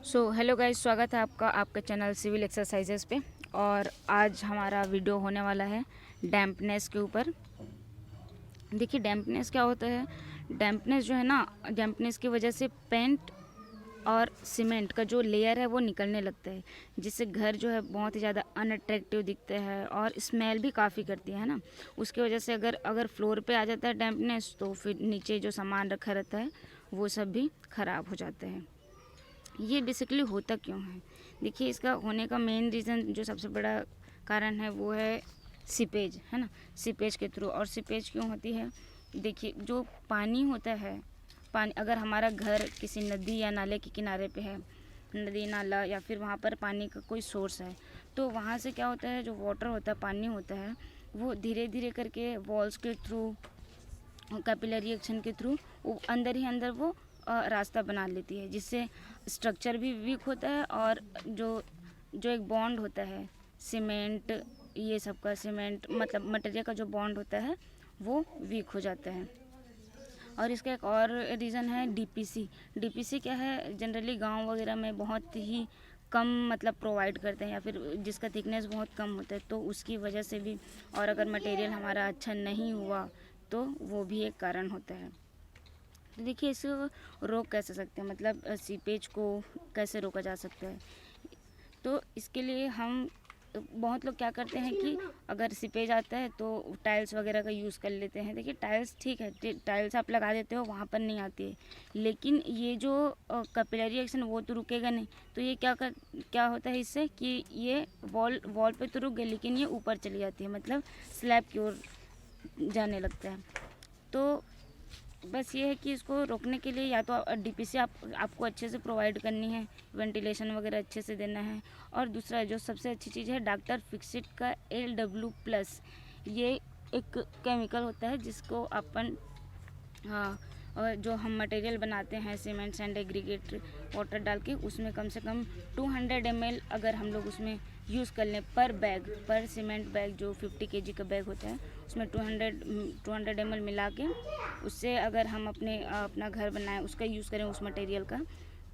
Hello guys, स्वागत है आपका आपके चैनल सिविल एक्सरसाइजेस पे। और आज हमारा वीडियो होने वाला है डैम्पनेस के ऊपर। देखिए डैम्पनेस क्या होता है। डैम्पनेस जो है ना, डैम्पनेस की वजह से पेंट और सीमेंट का जो लेयर है वो निकलने लगता है, जिससे घर जो है बहुत ही ज़्यादा अनअट्रैक्टिव दिखते हैं और स्मेल भी काफ़ी करती है ना। उसकी वजह से अगर अगर फ्लोर पे आ जाता है डैम्पनेस, तो फिर नीचे जो सामान रखा रहता है वो सब भी ख़राब हो जाते हैं। ये बेसिकली होता क्यों है? देखिए इसका होने का मेन रीज़न जो सबसे बड़ा कारण है वो है सीपेज, है ना। सीपेज के थ्रू। और सीपेज क्यों होती है? देखिए जो पानी होता है, पानी अगर हमारा घर किसी नदी या नाले के किनारे पे है, नदी नाला या फिर वहाँ पर पानी का कोई सोर्स है, तो वहाँ से क्या होता है, जो वाटर होता है, पानी होता है, वो धीरे धीरे करके वॉल्स के थ्रू, कैपिलरी एक्शन के थ्रू वो अंदर ही अंदर वो रास्ता बना लेती है, जिससे स्ट्रक्चर भी वीक होता है और जो जो एक बॉन्ड होता है सीमेंट, ये सब का सीमेंट मतलब मटेरियल का जो बॉन्ड होता है वो वीक हो जाता है। और इसका एक और रीज़न है डीपीसी। डीपीसी क्या है, जनरली गांव वगैरह में बहुत ही कम मतलब प्रोवाइड करते हैं, या फिर जिसका थिकनेस बहुत कम होता है, तो उसकी वजह से भी। और अगर मटेरियल हमारा अच्छा नहीं हुआ तो वो भी एक कारण होता है। तो देखिए इसको रोक कैसे सकते हैं, मतलब सीपेज को कैसे रोका जा सकता है। तो इसके लिए हम बहुत लोग क्या करते हैं कि अगर सीपेज आता है तो टाइल्स वगैरह का यूज़ कर लेते हैं। देखिए टाइल्स ठीक है, टाइल्स आप लगा देते हो, वहाँ पर नहीं आती है, लेकिन ये जो कैपिलरी एक्शन वो तो रुकेगा नहीं। तो ये क्या होता है इससे कि ये वॉल वॉल पे तो रुक गई, लेकिन ये ऊपर चली जाती है, मतलब स्लैब की ओर जाने लगता है। तो बस ये है कि इसको रोकने के लिए या तो डीपीसी आपको अच्छे से प्रोवाइड करनी है, वेंटिलेशन वगैरह अच्छे से देना है। और दूसरा जो सबसे अच्छी चीज़ है डॉक्टर फिक्सिट का LW+, ये एक केमिकल होता है जिसको अपन, हाँ, और जो हम मटेरियल बनाते हैं सीमेंट सैंड एग्रीगेट वाटर डाल के, उसमें कम से कम 200 ml अगर हम लोग उसमें यूज़ कर लें पर बैग, पर सीमेंट बैग जो 50 kg का बैग होता है, उसमें 200 ml मिला के, उससे अगर हम अपना घर बनाएं, उसका यूज़ करें उस मटेरियल का,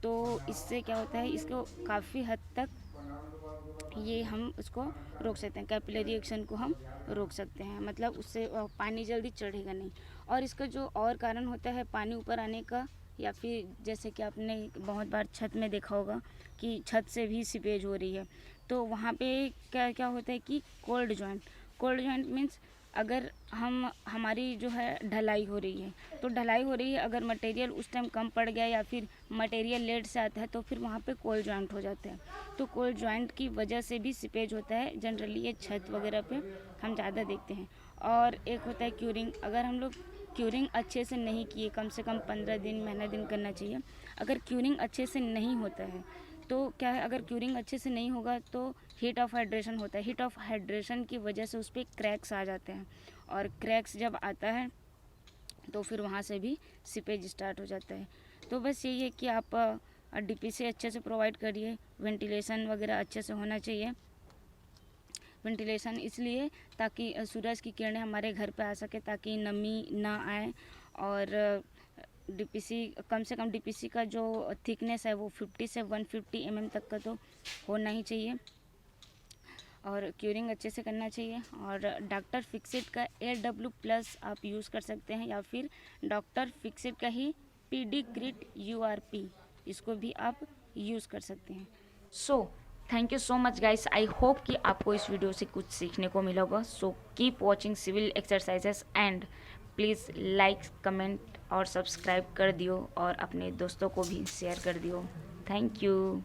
तो इससे क्या होता है, इसको काफ़ी हद तक ये हम उसको रोक सकते हैं, कैपिलरी एक्शन को हम रोक सकते हैं, मतलब उससे पानी जल्दी चढ़ेगा नहीं। और इसका जो और कारण होता है पानी ऊपर आने का, या फिर जैसे कि आपने बहुत बार छत में देखा होगा कि छत से भी सीपेज हो रही है, तो वहाँ पे क्या क्या होता है कि कोल्ड जॉइंट मीन्स अगर हमारी जो है ढलाई हो रही है, तो ढलाई हो रही है, अगर मटेरियल उस टाइम कम पड़ गया या फिर मटेरियल लेट से आता है, तो फिर वहाँ पे कोल्ड जॉइंट हो जाता है। तो कोल्ड जॉइंट की वजह से भी सीपेज होता है, जनरली ये छत वगैरह पे हम ज़्यादा देखते हैं। और एक होता है क्यूरिंग। अगर हम लोग क्यूरिंग अच्छे से नहीं किए, कम से कम 15 दिन महीना दिन करना चाहिए। अगर क्यूरिंग अच्छे से नहीं होता है तो क्या है, अगर क्यूरिंग अच्छे से नहीं होगा तो हीट ऑफ हाइड्रेशन होता है। हीट ऑफ हाइड्रेशन की वजह से उस पर क्रैक्स आ जाते हैं, और क्रैक्स जब आता है तो फिर वहाँ से भी सीपेज स्टार्ट हो जाता है। तो बस यही है कि आप डीपीसी अच्छे से प्रोवाइड करिए, वेंटिलेशन वगैरह अच्छे से होना चाहिए। वेंटिलेशन इसलिए ताकि सूरज की किरणें हमारे घर पे आ सके, ताकि नमी ना आए। और डीपीसी कम से कम, डीपीसी का जो थिकनेस है वो 50 से 150 mm तक का तो होना ही चाहिए। और क्यूरिंग अच्छे से करना चाहिए। और डॉक्टर फिक्सिट का LW+ आप यूज़ कर सकते हैं, या फिर डॉक्टर फिक्सिट का ही PD ग्रिट URP, इसको भी आप यूज़ कर सकते हैं। Thank you so much guys, I hope कि आपको इस वीडियो से कुछ सीखने को मिला होगा। Keep watching civil exercises and please like comment और सब्सक्राइब कर दियो, और अपने दोस्तों को भी शेयर कर दियो। Thank you.